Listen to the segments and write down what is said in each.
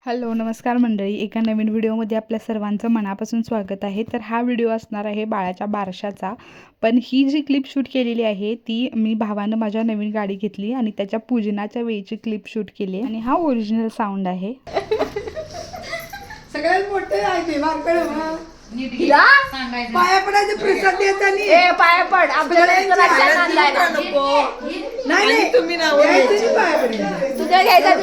Hello नमस्कार मंडळी, एका नवीन व्हिडिओमध्ये आपल्या सर्वांचं मनापासून स्वागत आहे। तर हा व्हिडिओ असणार आहे बाळाच्या बारशाचा। पण ही जी क्लिप शूट केलेली आहे ती मी भावानं माझ्या नवीन गाडी घेतली आणि त्याच्या पूजनाच्या वेळीची क्लिप शूट केली आणि हा ओरिजिनल साऊंड आहे। सगळ्यात मोठे आहे मारकड पाया पडायचे प्रसाद देतानी पाया पड नाही तुम्ही नाव पाया पडायचे तुझ्या घ्यायचा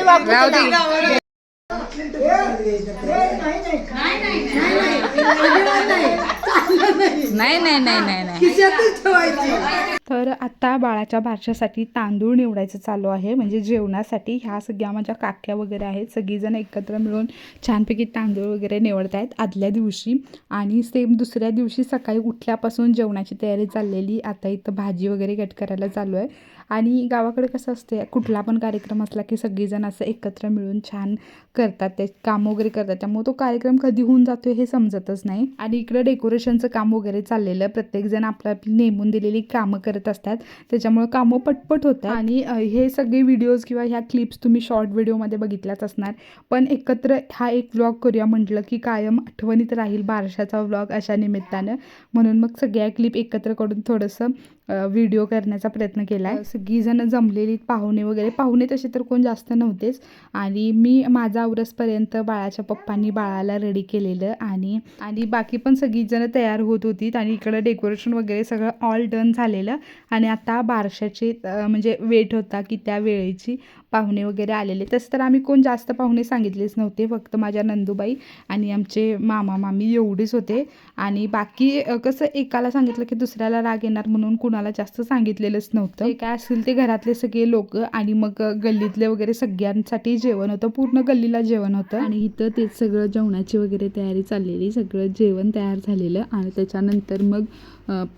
तर आता बाळाच्या बारशासाठी तांदूळ निवडायचं चालू आहे, म्हणजे जेवणासाठी। ह्या सगळ्या माझ्या काक्या वगैरे आहेत, सगळीजण एकत्र मिळून छानपैकी तांदूळ वगैरे निवडत आहेत आदल्या दिवशी। आणि सेम दुसऱ्या दिवशी सकाळी उठल्यापासून जेवणाची तयारी चाललेली। आता इथं भाजी वगैरे कट करायला चालू आहे। आणि गावाकडे कसं असते, कुठला पण कार्यक्रम असला की सगळीजण असं एकत्र मिळून छान करतात, ते काम वगैरे करतात, त्यामुळे तो कार्यक्रम कधी होऊन जातो हे समजतच नाही। आणि इकडे डेकोरेशनचं काम वगैरे चाललेलं, प्रत्येकजण आपली नेमून दिलेली कामं करत असतात, त्याच्यामुळे कामं पटपट होतात। आणि हे सगळे व्हिडिओज किंवा ह्या क्लिप्स तुम्ही शॉर्ट व्हिडिओमध्ये बघितल्याच असणार, पण एकत्र हा एक व्लॉग करूया म्हटलं की कायम आठवणीत राहील बारशाचा व्लॉग अशा निमित्तानं, म्हणून मग सगळ्या क्लिप एकत्र करून थोडंसं व्हिडिओ करण्याचा प्रयत्न केला आहे। सगळीजण जमलेली पाहुणे तसे तर कोण जास्त नव्हतेच। आणि मी माझा आवरसपर्यंत बाळाच्या पप्पांनी बाळाला रेडी केलेलं आणि बाकी पण सगळीजण तयार होत होती। आणि इकडं डेकोरेशन वगैरे सगळं ऑल डन झालेलं। आणि आता बारशाची म्हणजे वेट होता की त्या वेळेची पाहुणे वगैरे आलेले। तसं तर आम्ही कोण जास्त पाहुणे सांगितलेच नव्हते, फक्त माझ्या नंदूबाई आणि आमचे मामा मामी एवढेच होते। आणि बाकी कसं एकाला सांगितलं की दुसऱ्याला राग येणार म्हणून कुणाला जास्त सांगितलेलंच नव्हतं। काय असेल ते घरातले सगळे लोक आणि मग गल्लीतले वगैरे सगळ्यांसाठी जेवण होतं, पूर्ण गल्लीला जेवण होतं। आणि इथं तेच सगळं जेवणाची वगैरे तयारी चाललेली, सगळं जेवण तयार झालेलं। आणि त्याच्यानंतर मग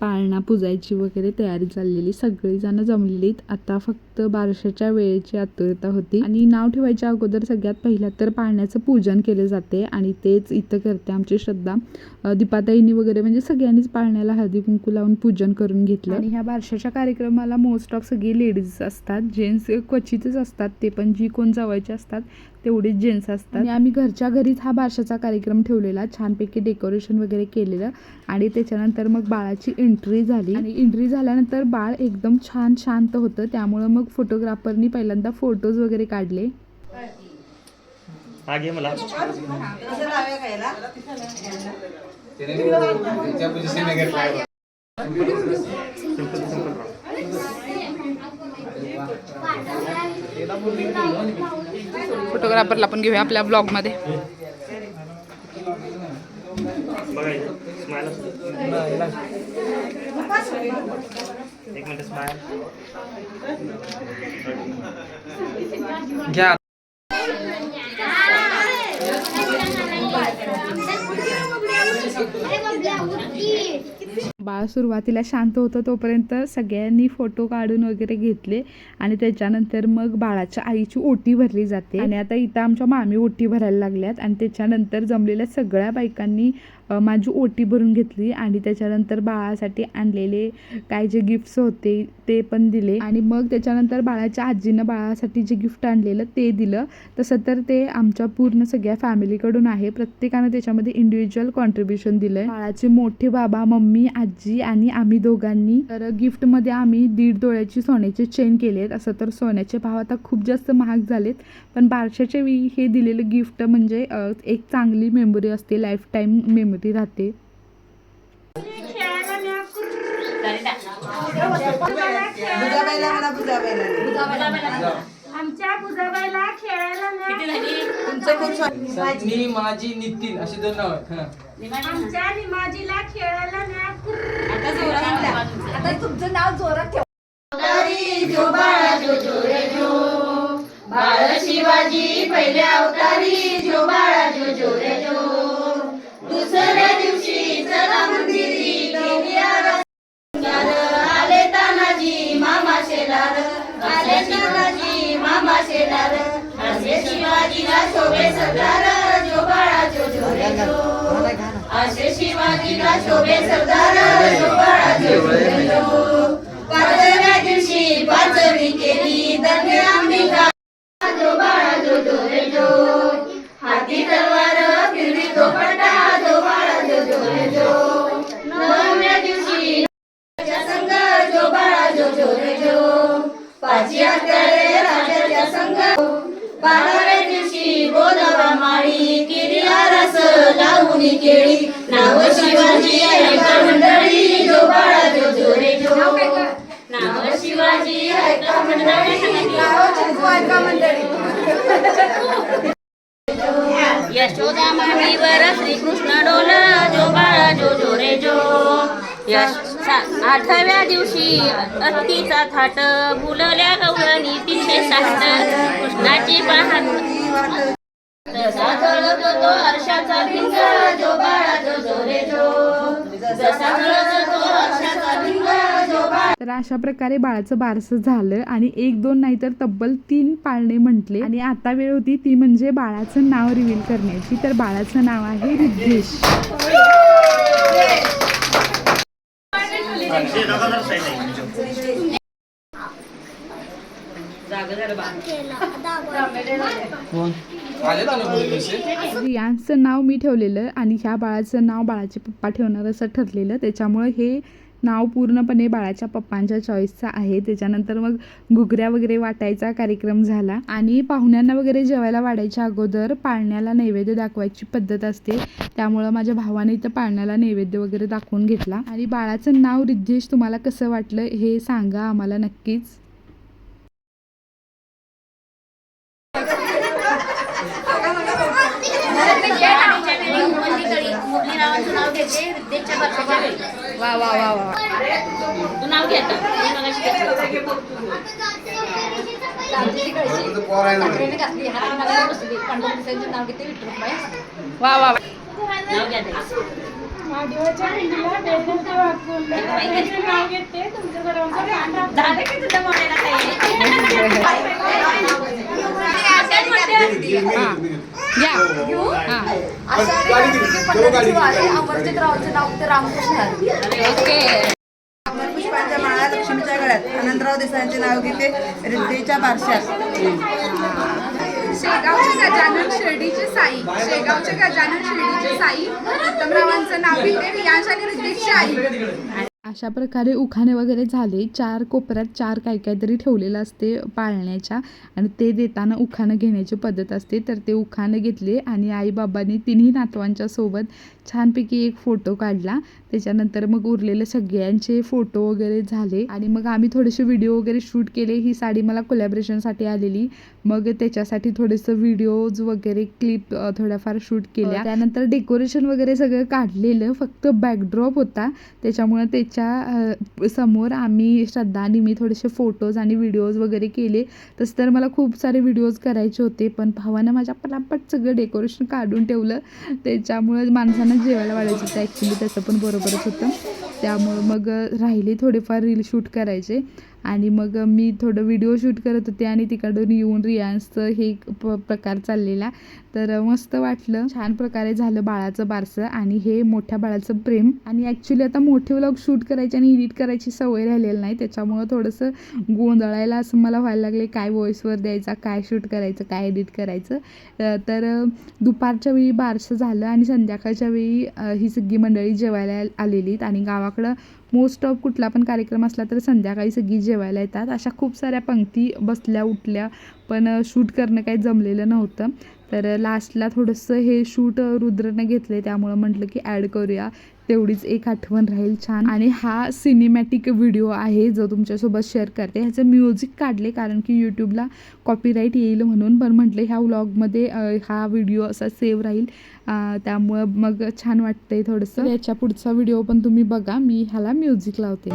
पाळणा पुजायची वगैरे तयारी चाललेली, सगळीजण जमलेलीत। आता फक्त बारशाच्या वेळेची आतुरता होती। आणि नाव ठेवायच्या अगोदर सगळ्यात पहिला तर पाळण्याचं पूजन केले जाते, आणि तेच इथं करते आमची श्रद्धा। दीपाताईंनी वगैरे म्हणजे सगळ्यांनीच पाळण्याला हळदी कुंकू लावून पूजन करून घेतलं। आणि ह्या बारशाच्या कार्यक्रमाला मोस्ट ऑफ सगळी लेडीज असतात, जेंट्स क्वचितच असतात, ते पण जी कोण जवळचे असतात तेवढेच जेंट्स असतात। आणि आम्ही घरच्या घरीच हा बारशाचा कार्यक्रम ठेवलेला, छानपैकी डेकोरेशन वगैरे केलेलं। आणि त्याच्यानंतर मग बाळाची एंट्री झाली, आणि एंट्री झाल्यानंतर बाळ एकदम छान शांत होतं, त्यामुळं मग फोटोग्राफरनी पहिल्यांदा फोटोज वगैरे काढले। फोटोग्राफरला पण घेऊया आपल्या ब्लॉग मध्ये। एक मिनिट स्माइल घ्या। बाळ सुरुवातीला शांत होतं तोपर्यंत सगळ्यांनी फोटो काढून वगैरे घेतले। आणि त्याच्यानंतर मग बाळाच्या आईची ओटी भरली जाते। आणि आता इथं आमच्या मामी ओटी भरायला लागल्यात। आणि त्याच्यानंतर जमलेल्या सगळ्या बायकांनी माझी ओटी भरून घेतली। आणि त्याच्यानंतर बाळासाठी आणलेले काय जे गिफ्ट्स होते ते पण दिले। आणि मग त्याच्यानंतर बाळाच्या आजीनं बाळासाठी जे गिफ्ट आणलेलं ते दिलं। तसं तर ते आमच्या पूर्ण सगळ्या फॅमिलीकडून आहे, प्रत्येकानं त्याच्यामध्ये इंडिव्हिज्युअल कॉन्ट्रीब्युशन दिलंय। बाळाचे मोठे बाबा, मम्मी, आजी आणि आम्ही दोघांनी। तर गिफ्टमध्ये आम्ही 1.5 तोळ्याची सोन्याचे चेन केलेत। असं तर सोन्याचे भाव आता खूप जास्त महाग झालेत, पण बारशाच्या वेळी हे दिलेलं गिफ्ट म्हणजे एक चांगली मेमरी असते, लाईफ टाईम मेमरी राहते। आमच्या बुजाबाईला खेळायला माझी नितीन अशी दोन नाव आहेत। आमच्या निमाजीला खेळायला न्या। आता तुमचं नाव जोरात ठेवा। जो बाळा जो जो रे जो बाळ शिवाजी पहिल्या अवतारी, जो बाळा जो जो रे जो दुसऱ्या दिवशी चला मंदिरी आले तानाजी मामा शेलार, आले तानाजी मामा शेलार, असे शिवाजीला शोभे सरदार, जो बाळा जो जो रे जो असे शिवाजीला शोभे सरदार, जो बाळा जो जो रे जो पाचव्या दिवशी पाचवी केली धन्य अंबिका, जो बाळा जो जो रे जो हात पाहुणी केळी नाव शिवाजी ऐका मंडळी जो बाळा जो जो रे जो नाव शिवाजी ऐका मंडळी यशोदा मांडीवर श्रीकृष्ण डोला जो बाळा जो जो रे जो आठव्या दिवशी अत्तीचा थाट फुलल्या गवळणी 360 कृष्णाची पहाट जसा जळतो तो हर्षाचा भिंग जो बाळा जो जो रे जो जसा जळतो तो हर्षाचा भिंग जो बाळा. तर अशा प्रकारे बाळाचं बारसं झालं आणि 1-2 नाही तर तब्बल 3 पाळणे म्हटले. आणि आता वेळ होती ती म्हणजे बाळाचं नाव रिव्हील करण्याची. तर बाळाचं नाव आहे रिद्धेश. रियांचं नाव मी ठेवलेलं आणि ह्या बाळाचं नाव बाळाचे पप्पा ठेवणार असं ठरलेलं. त्याच्यामुळे हे नाव पूर्णपणे बाळाच्या पप्पांच्या चॉईसचं आहे. त्याच्यानंतर मग घुगऱ्या वगैरे वाटायचा कार्यक्रम झाला आणि पाहुण्यांना वगैरे जेवायला वाढायच्या अगोदर पाळण्याला नैवेद्य दाखवायची पद्धत असते. त्यामुळं माझ्या भावाने इथं पाळण्याला नैवेद्य वगैरे दाखवून घेतला. आणि बाळाचं नाव रिद्धेश तुम्हाला कसं वाटलं हे सांगा आम्हाला नक्कीच. मुरली नावाचं नाव घेते रिद्धेशच्या वर्षाच्या वेळी. वा वा वा वा. तू नाव घेता साखरेने घातली हाताने बसली पंढरपूरचं नाव घेते विठ्ठल. वा वा नाव घ्या त्याचं. महादेवाच्या पिंडीला बेलदर वाकून नाव घेते तुमच्या सर्वांचं मान राखते. झालं की तुझ्या मोठ्याला अमरजितरावांचं नाव ते रामकृष्ण हरी. पुष्पांच्या माळा लक्ष्मीच्या गळ्यात आनंदराव देसाईंचे नाव घेते रिद्धेच्या बारशात. शेगावच्या गजानन शिर्डीचे साई उत्तमरावांचं नाव घेते रियांश आणि रिद्धेशची आई. अशा प्रकारे उखाणे वगैरे झाले. 4 कोपऱ्यात 4 काहीतरी ठेवलेलं असते पाळण्याच्या आणि ते देताना उखाणं घेण्याची पद्धत असते. तर ते उखाणं घेतले आणि आईबाबांनी तिन्ही नातवांच्या सोबत छानपैकी एक फोटो काढला. त्याच्यानंतर मग उरलेले सगळ्यांचे फोटो वगैरे झाले आणि मग आम्ही थोडेसे व्हिडिओ वगैरे शूट केले. ही साडी मला कोलॅबरेशनसाठी आलेली, मग त्याच्यासाठी थोडेसं व्हिडिओज वगैरे क्लिप थोड्याफार शूट केल्या. त्यानंतर डेकोरेशन वगैरे सगळं काढलेलं, फक्त बॅकड्रॉप होता. त्याच्यामुळे त्याच्या समोर आम्ही श्रद्धा आणि मी थोडेसे फोटोज आणि व्हिडिओज वगैरे केले. तसं तर मला खूप सारे व्हिडिओज करायचे होते पण भावानं माझ्या पटापट सगळं डेकोरेशन काढून ठेवलं. त्याच्यामुळे माणसांना जेवायला वाढायचं होतं. ॲक्च्युली त्याचं पण बरोबरच होतं. त्यामुळं मग राहिले थोडेफार रील शूट करायचे आणि मग मी थोडं व्हिडिओ शूट करत होते आणि तिकडून येऊन रियांसचं हे प्रकार चाललेला. तर मस्त वाटलं. छान प्रकारे झालं बाळाचं बारसं आणि हे मोठ्या बाळाचं प्रेम. आणि ॲक्च्युली आता मोठे व्लॉग शूट करायचे आणि एडिट करायची सवय राहिलेली नाही. त्याच्यामुळं थोडंसं गोंधळायला असं मला व्हायला लागले, काय व्हॉईसवर द्यायचा, काय शूट करायचं, काय एडिट करायचं. तर दुपारच्या वेळी बारसं झालं आणि संध्याकाळच्या वेळी ही सगळी मंडळी जेवायला आलेलीत. आणि गावाकडं मोस्ट ऑफ कुठला पण कार्यक्रम असला तर संध्याकाळी सगळी जेवायला येतात. अशा खूप साऱ्या पंक्ती बसल्या उठल्या पण शूट करणं काही जमलेलं नव्हतं. तर लास्टला थोडंसं हे शूट रुद्रने घेतले, त्यामुळं म्हटलं की ॲड करूया, तेवढीच एक आठवण राहील छान. आणि हा सिनेमॅटिक व्हिडिओ आहे जो तुमच्यासोबत शेअर करते. ह्याचं म्युझिक काढले कारण की यूट्यूबला कॉपीराईट येईल म्हणून, पण म्हटलं ह्या व्लॉगमध्ये हा व्हिडिओ असा सेव्ह राहील. त्यामुळं मग छान वाटतंय थोडंसं. याच्या पुढचा व्हिडिओ पण तुम्ही बघा, मी ह्याला म्युझिक लावते.